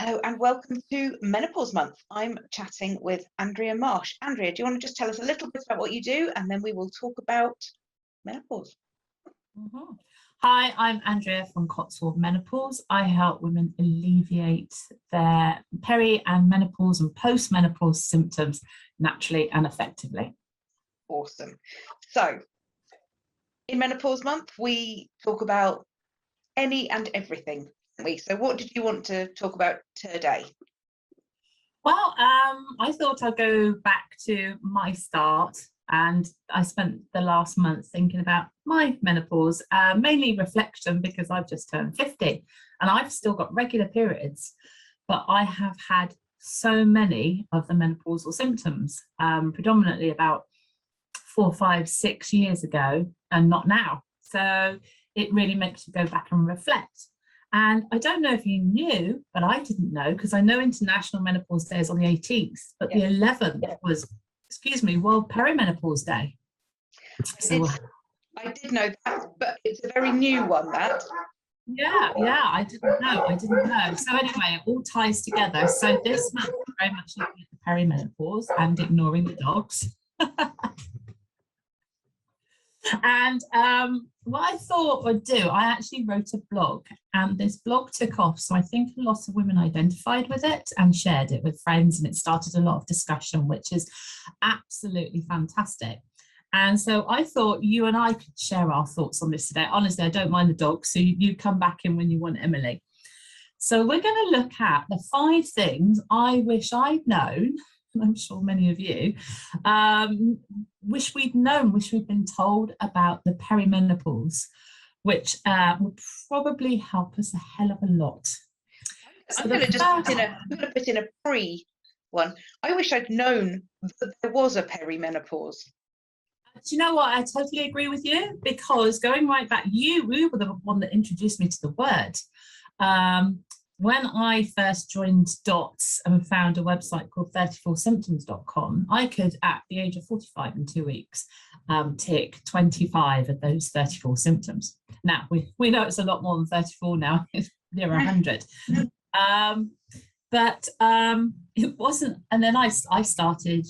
Hello and welcome to Menopause Month. I'm chatting with Andrea Marsh. Andrea, do you want to just tell us a little bit about what you do, and then we will talk about menopause? Hi, I'm Andrea from Cotswold Menopause. I help women alleviate their peri and menopause and post-menopause symptoms naturally and effectively. Awesome. So, in Menopause Month, we talk about any and everything. So what did you want to talk about today? Well, I thought I'd go back to my start, and I spent the last month thinking about my menopause, mainly reflection because I've just turned 50 and I've still got regular periods, but I have had so many of the menopausal symptoms, predominantly about 4, 5, 6 years ago and not now. So it really makes you go back and reflect. And I don't know if you knew, but I didn't know, because I know International Menopause Day is on the 18th, but the 11th was, World Perimenopause Day. So I did know that, but it's a very new one, that. Yeah, I didn't know. So anyway, it all ties together. So this month, we're very much looking at the perimenopause and ignoring the dogs. And what I thought I'd do, I actually wrote a blog, and this blog took off. So I think a lot of women identified with it and shared it with friends, and it started a lot of discussion, which is absolutely fantastic. And so I thought you and I could share our thoughts on this today. Honestly, I don't mind the dogs, so you come back in when you want, Emily. So we're going to look at the 5 things I wish I'd known. I'm sure many of you wish we'd known, wish we'd been told about the perimenopause, which would probably help us a hell of a lot. I'm going to put in a pre one. I wish I'd known that there was a perimenopause. Do you know what? I totally agree with you, because going right back, you were the one that introduced me to the word. When I first joined DOTS and found a website called 34symptoms.com, I could, at the age of 45 in 2 weeks, tick 25 of those 34 symptoms. Now, we know it's a lot more than 34 now, it's near 100. But it wasn't, and then I started,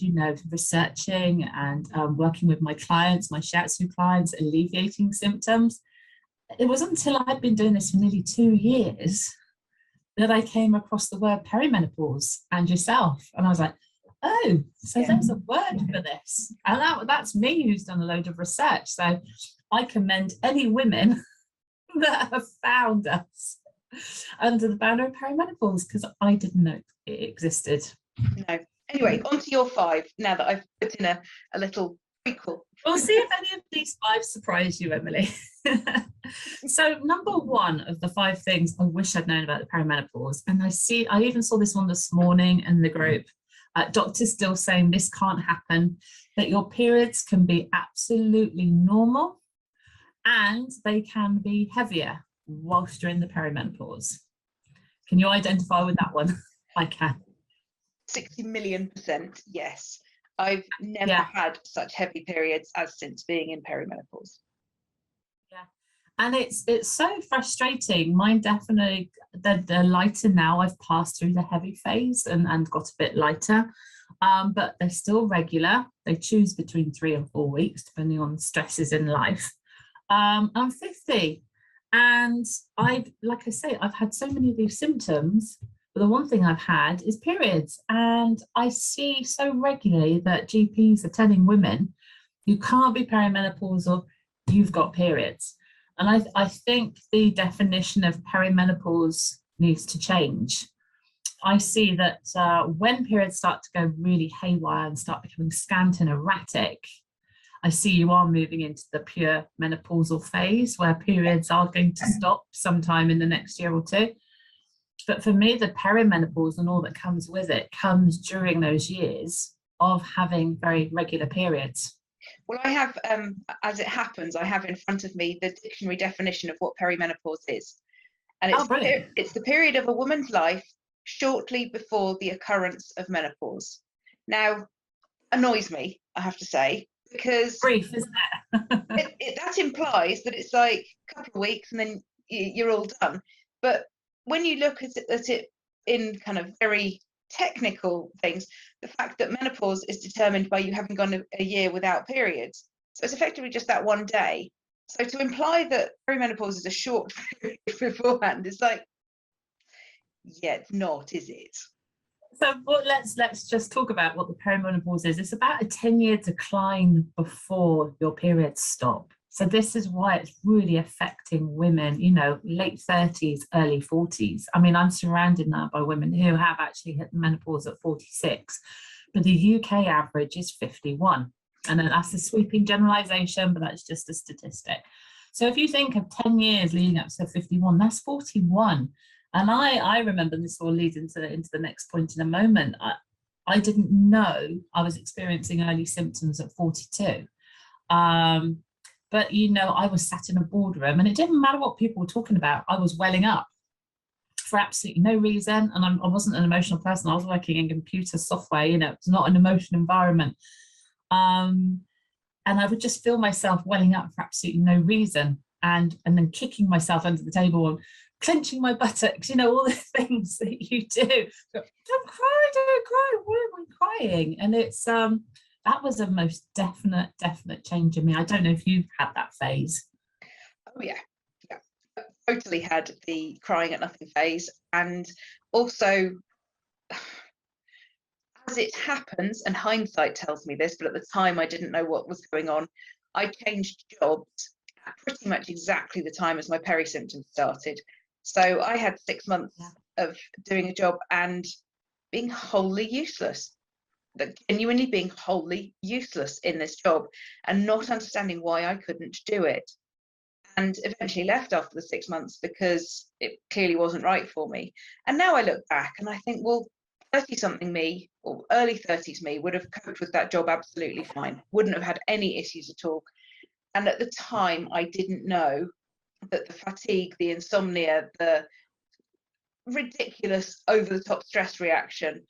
researching and working with my clients, my shiatsu clients, alleviating symptoms. It wasn't until I'd been doing this for nearly 2 years that I came across the word perimenopause and yourself. And I was like, oh, so there's a word for this. And that's me who's done a load of research. So I commend any women that have found us under the banner of perimenopause, because I didn't know it existed. No. Anyway, on to your 5, now that I've put in a little prequel. We'll see if any of these 5 surprise you, Emily. So number 1 of the 5 things I wish I'd known about the perimenopause, and I even saw this one this morning in the group, doctors still saying this can't happen, that your periods can be absolutely normal and they can be heavier whilst you're in the perimenopause. Can you identify with that one? I can. 60 million %, yes. I've never had such heavy periods as since being in perimenopause. Yeah, and it's so frustrating. Mine definitely, they're lighter now. I've passed through the heavy phase and got a bit lighter, but they're still regular. They choose between 3 and 4 weeks, depending on stresses in life. I'm 50, and like I say, I've had so many of these symptoms. But the one thing I've had is periods, and I see so regularly that GPs are telling women, you can't be perimenopausal, you've got periods. And I think the definition of perimenopause needs to change. I see that when periods start to go really haywire and start becoming scant and erratic, I see you are moving into the pure menopausal phase, where periods are going to stop sometime in the next year or 2. But for me, the perimenopause and all that comes with it comes during those years of having very regular periods. Well, I have, as it happens, I have in front of me the dictionary definition of what perimenopause is. And it's the period of a woman's life shortly before the occurrence of menopause. Now, annoys me, I have to say, because brief, isn't it? That implies that it's like a couple of weeks and then you're all done. But when you look at it in kind of very technical things, the fact that menopause is determined by you having gone a year without periods. So it's effectively just that one day. So to imply that perimenopause is a short period beforehand is like, yeah, it's not, is it? So let's just talk about what the perimenopause is. It's about a 10-year decline before your periods stop. So this is why it's really affecting women, you know, late 30s, early 40s. I mean, I'm surrounded now by women who have actually hit menopause at 46, but the UK average is 51. And then that's a sweeping generalization, but that's just a statistic. So if you think of 10 years leading up to 51, that's 41. And I remember, this will lead into the next point in a moment, I didn't know I was experiencing early symptoms at 42. But, you know, I was sat in a boardroom and it didn't matter what people were talking about. I was welling up for absolutely no reason. And I wasn't an emotional person. I was working in computer software, you know, it's not an emotional environment. And I would just feel myself welling up for absolutely no reason. And then kicking myself under the table and clenching my buttocks, you know, all the things that you do. Don't cry, don't cry, why am I crying? And it's that was a most definite change in me. I don't know if you've had that phase. Oh yeah, totally had the crying at nothing phase. And also, as it happens, and hindsight tells me this, but at the time I didn't know what was going on, I changed jobs at pretty much exactly the time as my peri symptoms started. So I had 6 months of doing a job and being wholly useless, genuinely being wholly useless in this job and not understanding why I couldn't do it. And eventually left after the 6 months because it clearly wasn't right for me. And now I look back and I think, well, 30-something me or early 30s me would have coped with that job absolutely fine, wouldn't have had any issues at all. And at the time, I didn't know that the fatigue, the insomnia, the ridiculous over-the-top stress reaction,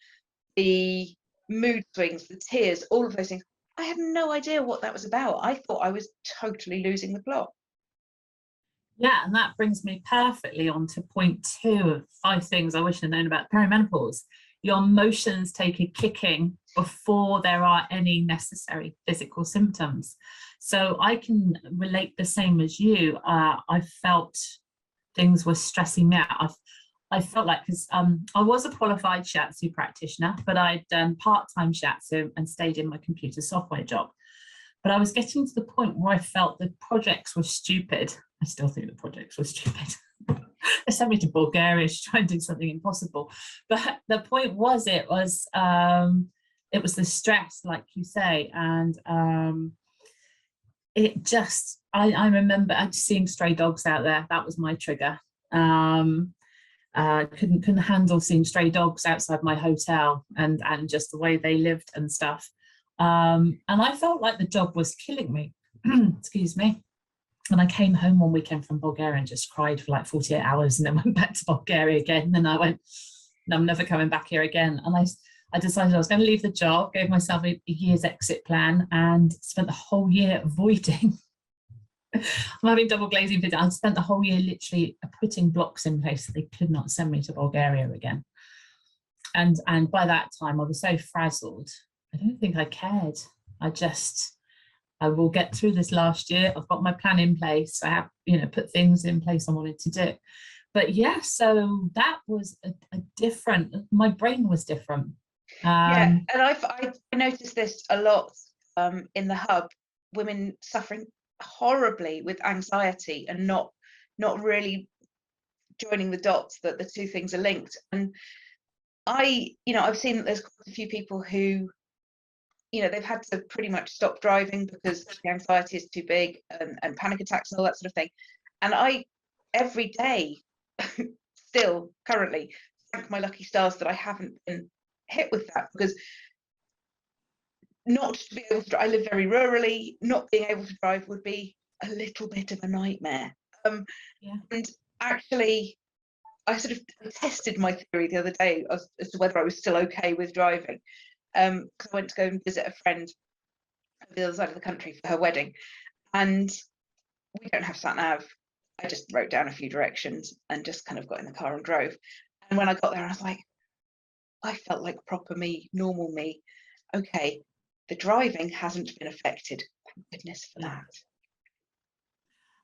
the mood swings, the tears, all of those things, I had no idea what that was about. I thought I was totally losing the plot. Yeah, and that brings me perfectly on to point 2 of 5 things I wish I'd known about perimenopause. Your emotions take a kicking before there are any necessary physical symptoms. So I can relate the same as you. I felt things were stressing me out. I felt like, because I was a qualified shiatsu practitioner, but I'd done part-time shiatsu and stayed in my computer software job. But I was getting to the point where I felt the projects were stupid. I still think the projects were stupid. They sent me to Bulgaria to try and do something impossible. But the point was, it was the stress, like you say, and it just, I remember seeing stray dogs out there. That was my trigger. Couldn't handle seeing stray dogs outside my hotel and just the way they lived and stuff. And I felt like the job was killing me. Excuse me. And I came home one weekend from Bulgaria and just cried for like 48 hours and then went back to Bulgaria again. And then I went, no, I'm never coming back here again. And I decided I was going to leave the job, gave myself a year's exit plan, and spent the whole year avoiding. I'm having double glazing. I spent the whole year literally putting blocks in place so they could not send me to Bulgaria again. And by that time I was so frazzled, I don't think I cared. I will get through this last year. I've got my plan in place. I have, put things in place I wanted to do. But yeah, so that was a different, my brain was different. Yeah, and I noticed this a lot in the hub, women suffering horribly with anxiety and not really joining the dots that the two things are linked. And I've seen that there's quite a few people who, they've had to pretty much stop driving because the anxiety is too big and panic attacks and all that sort of thing. And I, every day, still currently thank my lucky stars that I haven't been hit with that, because not to be able to drive, I live very rurally, not being able to drive would be a little bit of a nightmare. And actually, I sort of tested my theory the other day as to whether I was still okay with driving, because I went to go and visit a friend on the other side of the country for her wedding, and we don't have sat nav. I just wrote down a few directions and just kind of got in the car and drove. And when I got there, I was like, I felt like proper me, normal me. Okay, the driving hasn't been affected. Thank goodness for that.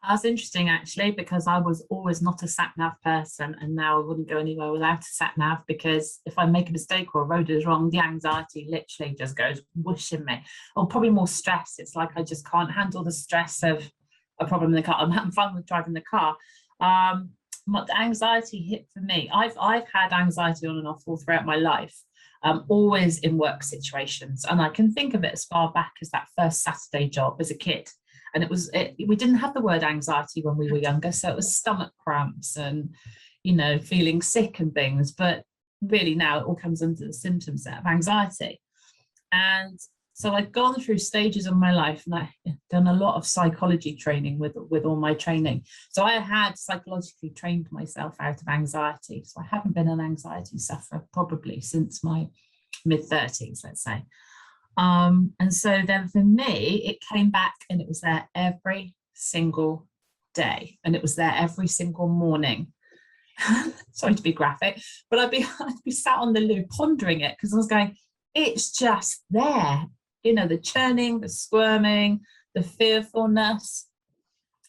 That's interesting, actually, because I was always not a sat nav person, and now I wouldn't go anywhere without a sat nav, because if I make a mistake or a road is wrong, the anxiety literally just goes whoosh in me. Or probably more stress. It's like I just can't handle the stress of a problem in the car. I'm having fun with driving the car. The anxiety hit for me. I've had anxiety on and off all throughout my life. Always in work situations, and I can think of it as far back as that first Saturday job as a kid. And we didn't have the word anxiety when we were younger, so it was stomach cramps and, feeling sick and things. But really now it all comes under the symptom set of anxiety. And so I've gone through stages of my life, and I've done a lot of psychology training with all my training. So I had psychologically trained myself out of anxiety. So I haven't been an anxiety sufferer probably since my mid-30s, let's say. And so then for me, it came back, and it was there every single day, and it was there every single morning. Sorry to be graphic, but I'd be sat on the loo pondering it, because I was going, it's just there, the churning, the squirming, the fearfulness.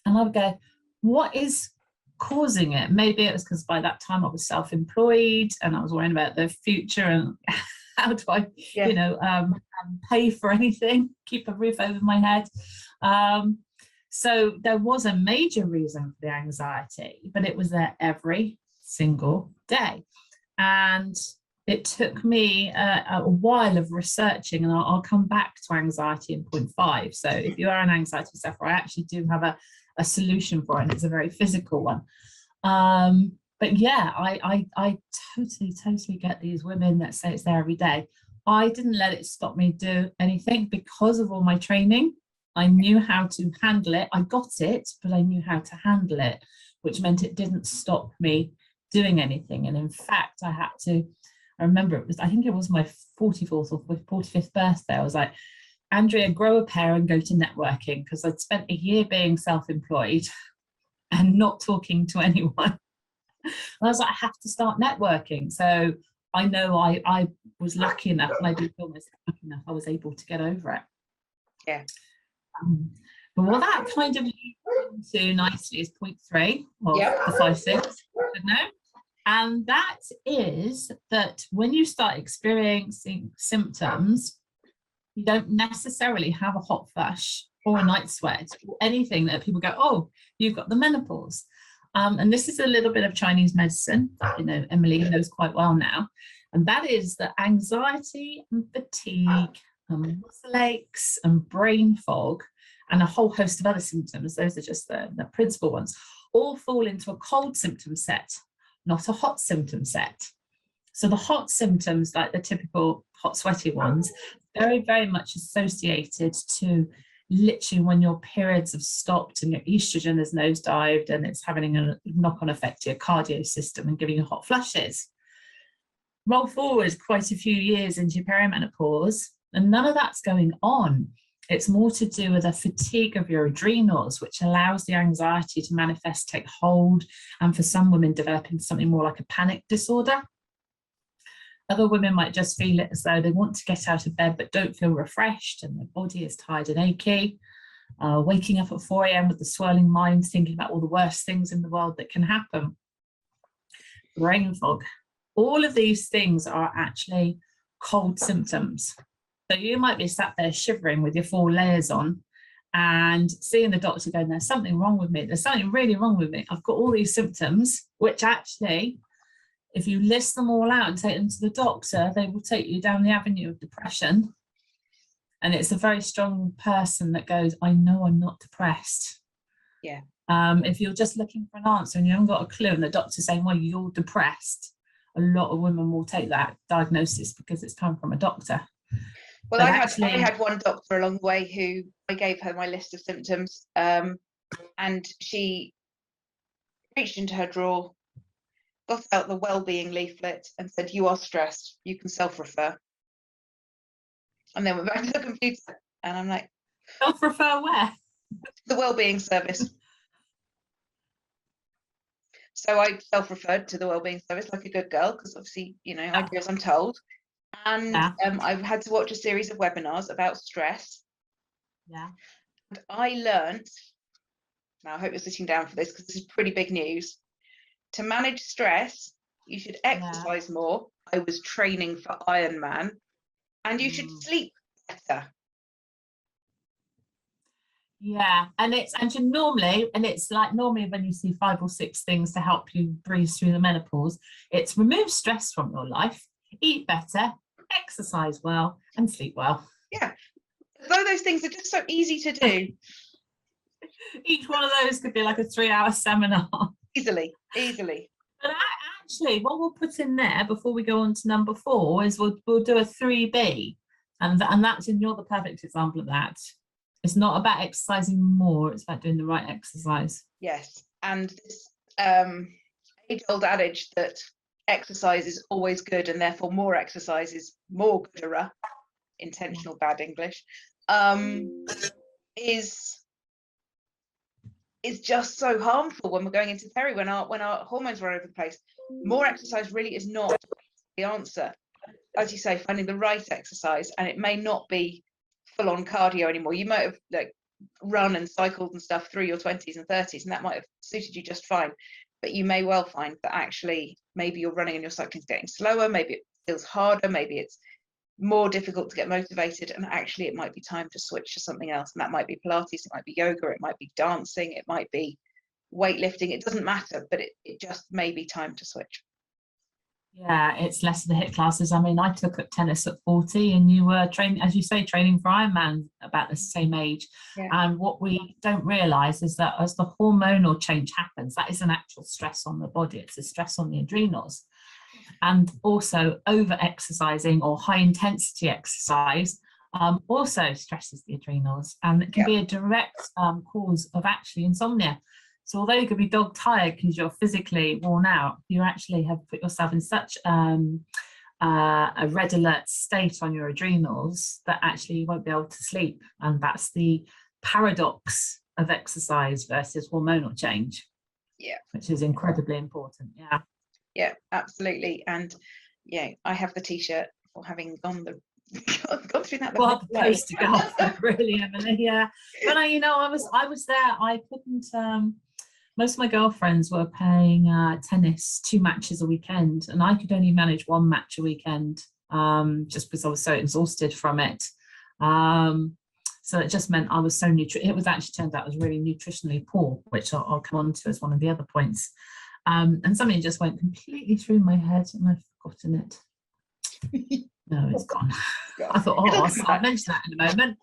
And I would go, what is causing it? Maybe it was because by that time I was self-employed and I was worrying about the future and how do I, pay for anything, keep a roof over my head. So there was a major reason for the anxiety, but it was there every single day. And it took me a while of researching, and I'll come back to anxiety in point 5. So if you are an anxiety sufferer, I actually do have a solution for it, and it's a very physical one. But yeah, I totally get these women that say it's there every day. I didn't let it stop me do anything because of all my training. I knew how to handle it. I got it, but I knew how to handle it, which meant it didn't stop me doing anything. And in fact, I remember I think it was my 44th or 45th birthday. I was like, Andrea, grow a pair and go to networking, because I'd spent a year being self-employed and not talking to anyone. And I was like, I have to start networking. So I know I was lucky enough, and I do feel myself lucky enough, I was able to get over it. Yeah. But what that kind of leads into nicely is point 3 of the 5 things to know. And that is that when you start experiencing symptoms, you don't necessarily have a hot flush or a night sweat or anything that people go, oh, you've got the menopause. And this is a little bit of Chinese medicine that Emily knows quite well now. And that is that anxiety and fatigue and muscle aches and brain fog and a whole host of other symptoms, those are just the principal ones, all fall into a cold symptom set, not a hot symptom set. So the hot symptoms, like the typical hot sweaty ones, very, very much associated to literally when your periods have stopped and your estrogen has nosedived, and it's having a knock-on effect to your cardio system and giving you hot flushes. Roll forward quite a few years into your perimenopause, and none of that's going on. It's more to do with a fatigue of your adrenals, which allows the anxiety to manifest, take hold, and for some women developing something more like a panic disorder. Other women might just feel it as though they want to get out of bed but don't feel refreshed, and their body is tired and achy. Waking up at 4 a.m. with the swirling mind, thinking about all the worst things in the world that can happen. Brain fog. All of these things are actually cold symptoms. So you might be sat there shivering with your 4 layers on and seeing the doctor going, there's something wrong with me. There's something really wrong with me. I've got all these symptoms, which actually, if you list them all out and take them to the doctor, they will take you down the avenue of depression. And it's a very strong person that goes, I know I'm not depressed. Yeah. If you're just looking for an answer and you haven't got a clue, and the doctor's saying, well, you're depressed, a lot of women will take that diagnosis because it's come from a doctor. Well, I had one doctor along the way who I gave her my list of symptoms, and she reached into her drawer, got out the well-being leaflet and said, you are stressed, you can self-refer. And then went back to the computer, and I'm like, self-refer where? The well-being service. So I self-referred to the Wellbeing Service like a good girl, because obviously, you know, I do as I'm told. And I've had to watch a series of webinars about stress. Yeah. And I learned, now I hope you're sitting down for this because this is pretty big news. To manage stress, you should exercise more. I was training for Ironman, and you should sleep better. Yeah, and it's normally when you see 5 or 6 things to help you breeze through the menopause, it's remove stress from your life, eat better, exercise well, and sleep well. Yeah, though those things are just so easy to do. Each one of those could be like a 3-hour seminar. Easily. But actually, what we'll put in there before we go on to number 4 is we'll do a 3B, and that's, and you're the perfect example of that. It's not about exercising more, it's about doing the right exercise. Yes, and this age-old adage that exercise is always good and therefore more exercise is more gooder, intentional bad English, is just so harmful when we're going into peri, when our hormones are all over the place. More exercise really is not the answer. As you say, finding the right exercise, and it may not be full-on cardio anymore. You might have like run and cycled and stuff through your 20s and 30s, and that might have suited you just fine. But you may well find that actually maybe your running and your cycling is getting slower, maybe it feels harder, maybe it's more difficult to get motivated, and actually it might be time to switch to something else. And that might be Pilates, it might be yoga, it might be dancing, it might be weightlifting. It doesn't matter, but it just may be time to switch. Yeah, it's less of the HIIT classes. I mean, I took up tennis at 40, and you were training, as you say, training for Ironman about the same age. Yeah. And what we don't realise is that as the hormonal change happens, that is an actual stress on the body. It's a stress on the adrenals. And also over-exercising or high-intensity exercise also stresses the adrenals, and it can be a direct cause of actually insomnia. So although you could be dog tired because you're physically worn out, you actually have put yourself in such a red alert state on your adrenals that actually you won't be able to sleep. And that's the paradox of exercise versus hormonal change. Yeah, which is incredibly important. Yeah, absolutely. And yeah, I have the t-shirt for having gone through that. Well, the poster girl, really, Emily. Yeah, but I was there. I couldn't. Most of my girlfriends were playing tennis 2 matches a weekend, and I could only manage 1 match a weekend, just because I was so exhausted from it. So it just meant I was so it was actually turned out I was really nutritionally poor, which I'll come on to as one of the other points. And something just went completely through my head, and I've forgotten it. No, it's gone. I thought, I'll mention that in a moment.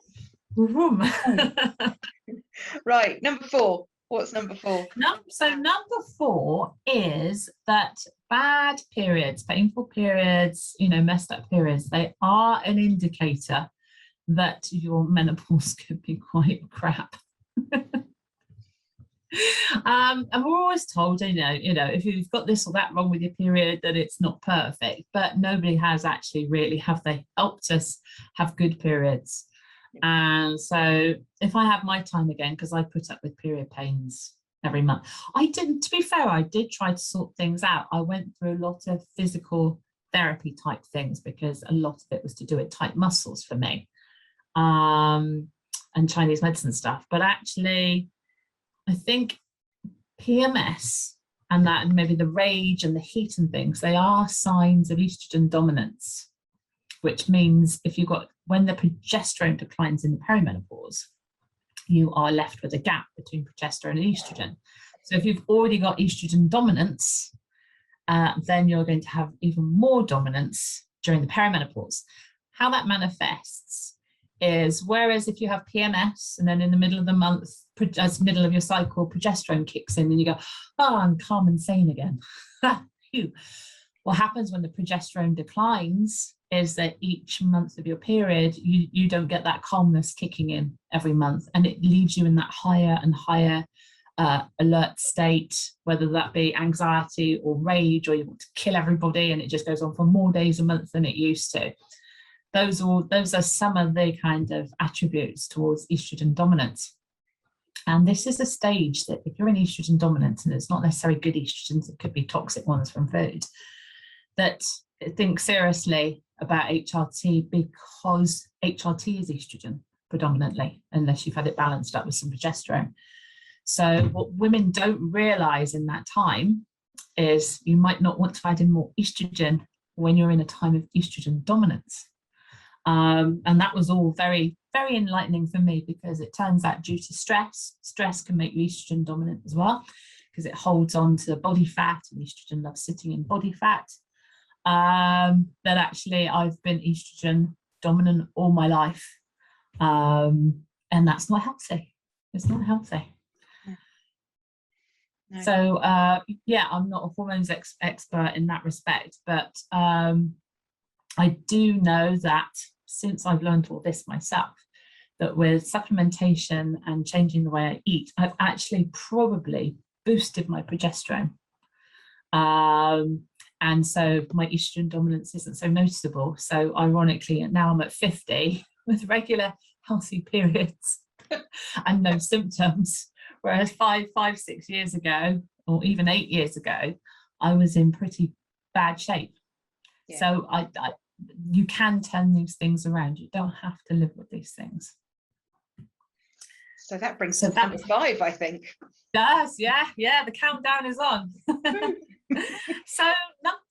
Right, number 4. What's number 4? So number 4 is that bad periods, painful periods, messed up periods, they are an indicator that your menopause could be quite crap. And we're always told, if you've got this or that wrong with your period, that it's not perfect, but nobody has actually really, have they helped us have good periods? And so if I have my time again, because I put up with period pains every month, to be fair, I did try to sort things out. I went through a lot of physical therapy type things, because a lot of it was to do with tight muscles for me, and Chinese medicine stuff. But actually, I think PMS and that, and maybe the rage and the heat and things, they are signs of estrogen dominance, which means when the progesterone declines in the perimenopause, you are left with a gap between progesterone and estrogen. So if you've already got estrogen dominance, then you're going to have even more dominance during the perimenopause. How that manifests is, whereas if you have PMS and then in the middle of the month, as middle of your cycle, progesterone kicks in and you go, I'm calm and sane again. What happens when the progesterone declines is that each month of your period, you don't get that calmness kicking in every month, and it leaves you in that higher and higher alert state, whether that be anxiety or rage, or you want to kill everybody, and it just goes on for more days a month than it used to. Those are some of the kind of attributes towards estrogen dominance. And this is a stage that if you're in estrogen dominant, and it's not necessarily good estrogens, it could be toxic ones from food, that think seriously about HRT, because HRT is estrogen predominantly, unless you've had it balanced up with some progesterone. So what women don't realize in that time is you might not want to add in more estrogen when you're in a time of estrogen dominance. And that was all very, very enlightening for me, because it turns out due to stress can make you estrogen dominant as well, because it holds on to body fat, and estrogen loves sitting in body fat. That actually I've been estrogen dominant all my life. And that's not healthy. It's not healthy. No. So yeah, I'm not a hormones expert in that respect, but I do know that since I've learned all this myself, that with supplementation and changing the way I eat, I've actually probably boosted my progesterone. And so my estrogen dominance isn't so noticeable. So ironically, now I'm at 50 with regular healthy periods and no symptoms. Whereas 5-6 years ago, or even 8 years ago, I was in pretty bad shape. Yeah. So you can turn these things around. You don't have to live with these things. So that brings us to number 5, I think. Does, yeah, the countdown is on.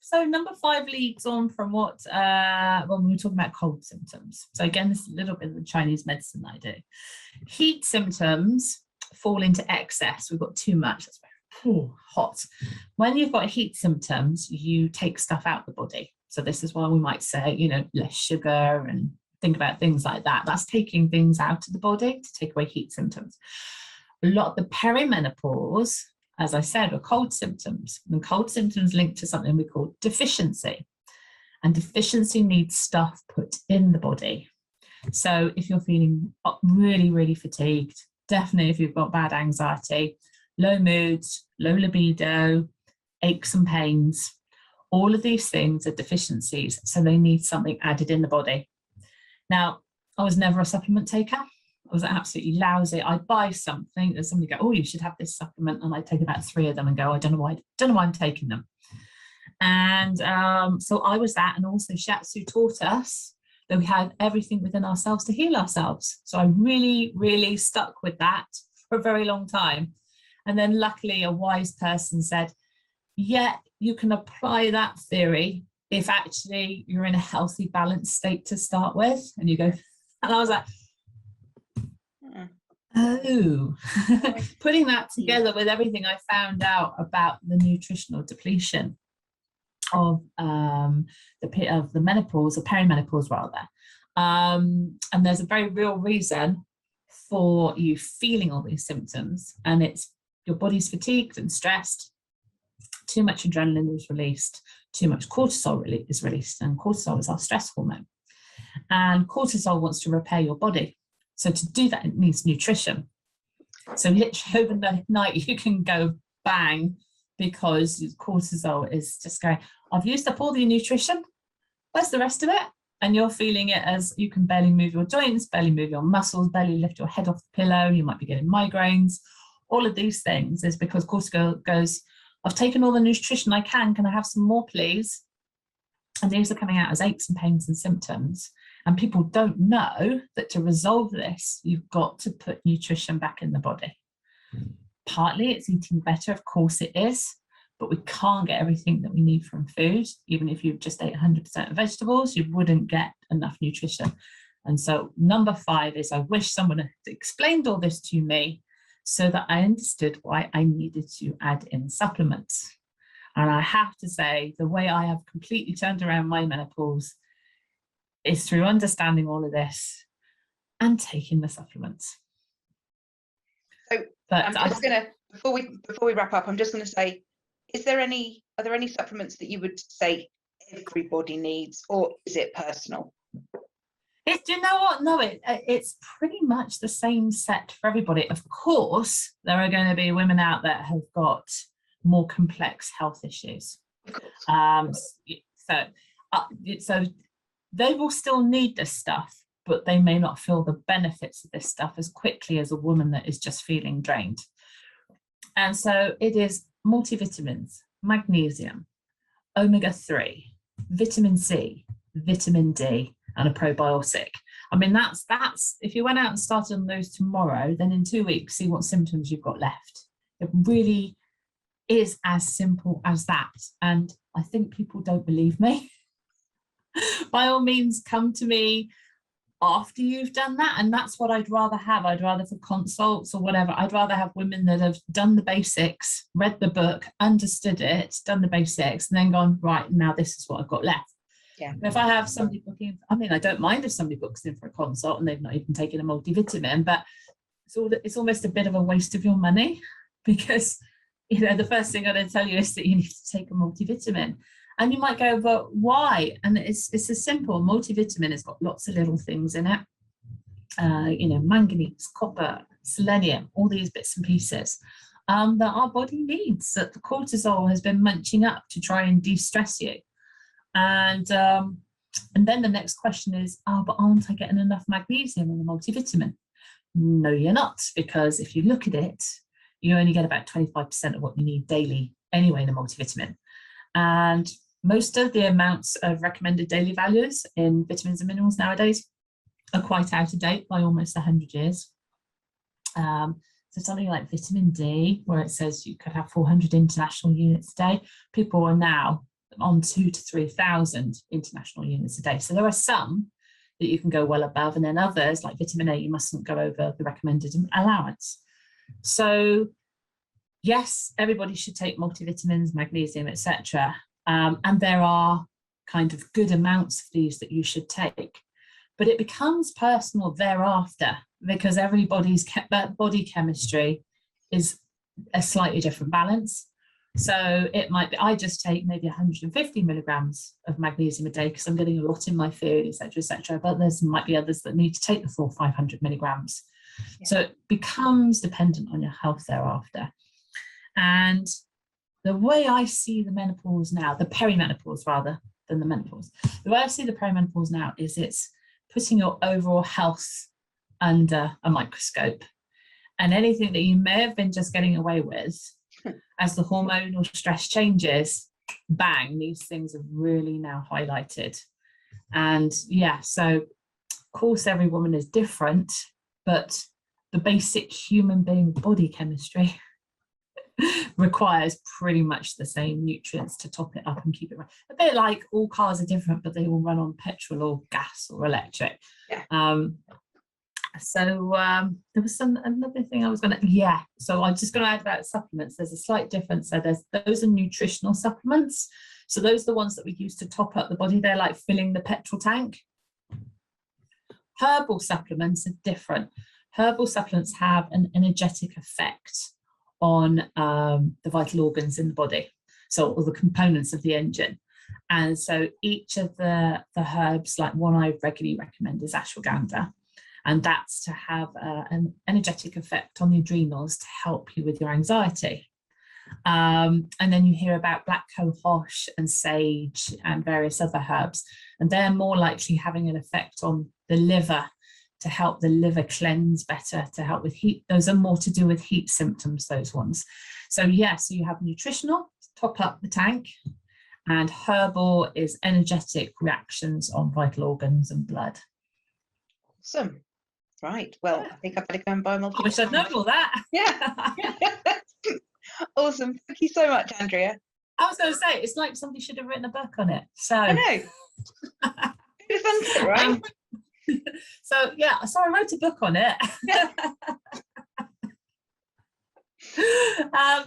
So number 5 leads on from what when we were talking about cold symptoms. So again, this is a little bit of the Chinese medicine I do. Heat symptoms fall into excess. We've got too much. That's very hot. When you've got heat symptoms, you take stuff out of the body. So this is why we might say, less sugar, and think about things like that. That's taking things out of the body to take away heat symptoms. A lot of the perimenopause, as I said, are cold symptoms. And cold symptoms linked to something we call deficiency. And deficiency needs stuff put in the body. So if you're feeling really, really fatigued, definitely if you've got bad anxiety, low moods, low libido, aches and pains, all of these things are deficiencies. So they need something added in the body. Now, I was never a supplement taker. I was absolutely lousy. I'd buy something and somebody go, oh, you should have this supplement. And I'd take about 3 of them and go, I don't know why I'm taking them. And so I was that. And also Shiatsu taught us that we had everything within ourselves to heal ourselves. So I really, really stuck with that for a very long time. And then luckily a wise person said, yeah, you can apply that theory if actually you're in a healthy, balanced state to start with. And you go, and I was like, oh, putting that together with everything I found out about the nutritional depletion of the menopause, or perimenopause rather. And there's a very real reason for you feeling all these symptoms, and it's your body's fatigued and stressed, too much adrenaline is released, too much cortisol is released, and cortisol is our stress hormone. And cortisol wants to repair your body. So to do that, it needs nutrition. So literally overnight, you can go bang, because cortisol is just going, I've used up all the nutrition, where's the rest of it? And you're feeling it as you can barely move your joints, barely move your muscles, barely lift your head off the pillow, you might be getting migraines. All of these things is because cortisol goes, I've taken all the nutrition I can I have some more, please? And these are coming out as aches and pains and symptoms. And people don't know that to resolve this, you've got to put nutrition back in the body. Partly it's eating better, of course it is, but we can't get everything that we need from food. Even if you just ate 100% of vegetables, you wouldn't get enough nutrition. And so number 5 is, I wish someone had explained all this to me so that I understood why I needed to add in supplements. And I have to say, the way I have completely turned around my menopause is through understanding all of this and taking the supplements. So I'm just going to, before we wrap up, I'm just going to say, are there any supplements that you would say everybody needs, or is it personal? Do you know what? No, it's pretty much the same set for everybody. Of course, there are going to be women out there who've got more complex health issues. So they will still need this stuff, but they may not feel the benefits of this stuff as quickly as a woman that is just feeling drained. And so it is multivitamins, magnesium, omega-3, vitamin C, vitamin D, and a probiotic. I mean, that's if you went out and started on those tomorrow, then in 2 weeks, see what symptoms you've got left. It really is as simple as that. And I think people don't believe me. By all means, come to me after you've done that. And that's what I'd rather have. I'd rather, for consults or whatever, I'd rather have women that have done the basics, read the book, understood it, done the basics, and then gone, right, now this is what I've got left. Yeah. If I have somebody booking, I mean, I don't mind if somebody books in for a consult and they've not even taken a multivitamin, but it's almost a bit of a waste of your money, because, you know, the first thing I'm going to tell you is that you need to take a multivitamin. And you might go, but why? And it's as simple. Multivitamin has got lots of little things in it. You know, manganese, copper, selenium, all these bits and pieces that our body needs, that the cortisol has been munching up to try and de-stress you. And then the next question is, oh, but aren't I getting enough magnesium in the multivitamin? No, you're not, because if you look at it, you only get about 25% of what you need daily anyway in a multivitamin. And most of the amounts of recommended daily values in vitamins and minerals nowadays are quite out of date by almost 100 years. So something like vitamin D, where it says you could have 400 international units a day, people are now on 2,000 to 3,000 international units a day. So there are some that you can go well above, and then others, like vitamin A, you mustn't go over the recommended allowance. So yes, everybody should take multivitamins, magnesium, etc. And there are kind of good amounts of these that you should take. But it becomes personal thereafter, because everybody's body chemistry is a slightly different balance. So it might be, I just take maybe 150 milligrams of magnesium a day because I'm getting a lot in my food, etc., etc. But there might be others that need to take the full 500 milligrams. Yeah. So it becomes dependent on your health thereafter. And the way I see the menopause now, the perimenopause rather than the menopause, the way I see the perimenopause now is it's putting your overall health under a microscope. And anything that you may have been just getting away with, as the hormonal stress changes, bang, these things are really now highlighted. And yeah, so of course every woman is different, but the basic human being body chemistry requires pretty much the same nutrients to top it up and keep it running. A bit like all cars are different, but they all run on petrol or gas or electric. Yeah. So there was another thing I was going to, so I'm just going to add about supplements. There's a slight difference. So those are nutritional supplements. So those are the ones that we use to top up the body. They're like filling the petrol tank. Herbal supplements are different. Herbal supplements have an energetic effect on the vital organs in the body, so all the components of the engine. And so each of the herbs, like one I regularly recommend is ashwagandha, and that's to have an energetic effect on the adrenals to help you with your anxiety. And then you hear about black cohosh and sage and various other herbs, and they're more likely having an effect on the liver, to help the liver cleanse better, to help with heat. Those are more to do with heat symptoms, those ones. So yes, you have nutritional, top up the tank, and herbal is energetic reactions on vital organs and blood. Awesome. Right. Well, I think I better go and buy multiple. I wish I'd known all that. Yeah. Awesome. Thank you so much, Andrea. I was going to say, it's like somebody should have written a book on it. So I know. It's fun, right? So yeah, so I wrote a book on it.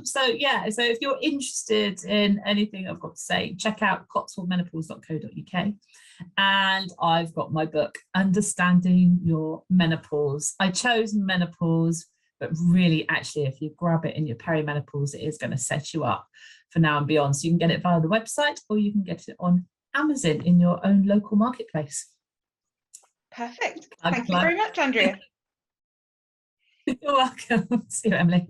So if you're interested in anything I've got to say, check out cotswoldmenopause.co.uk, and I've got my book Understanding Your Menopause. I chose menopause, but really actually if you grab it in your perimenopause, it is going to set you up for now and beyond. So you can get it via the website, or you can get it on Amazon in your own local marketplace. Perfect. Thank you very much, Andrea. You're welcome. See you, Emily.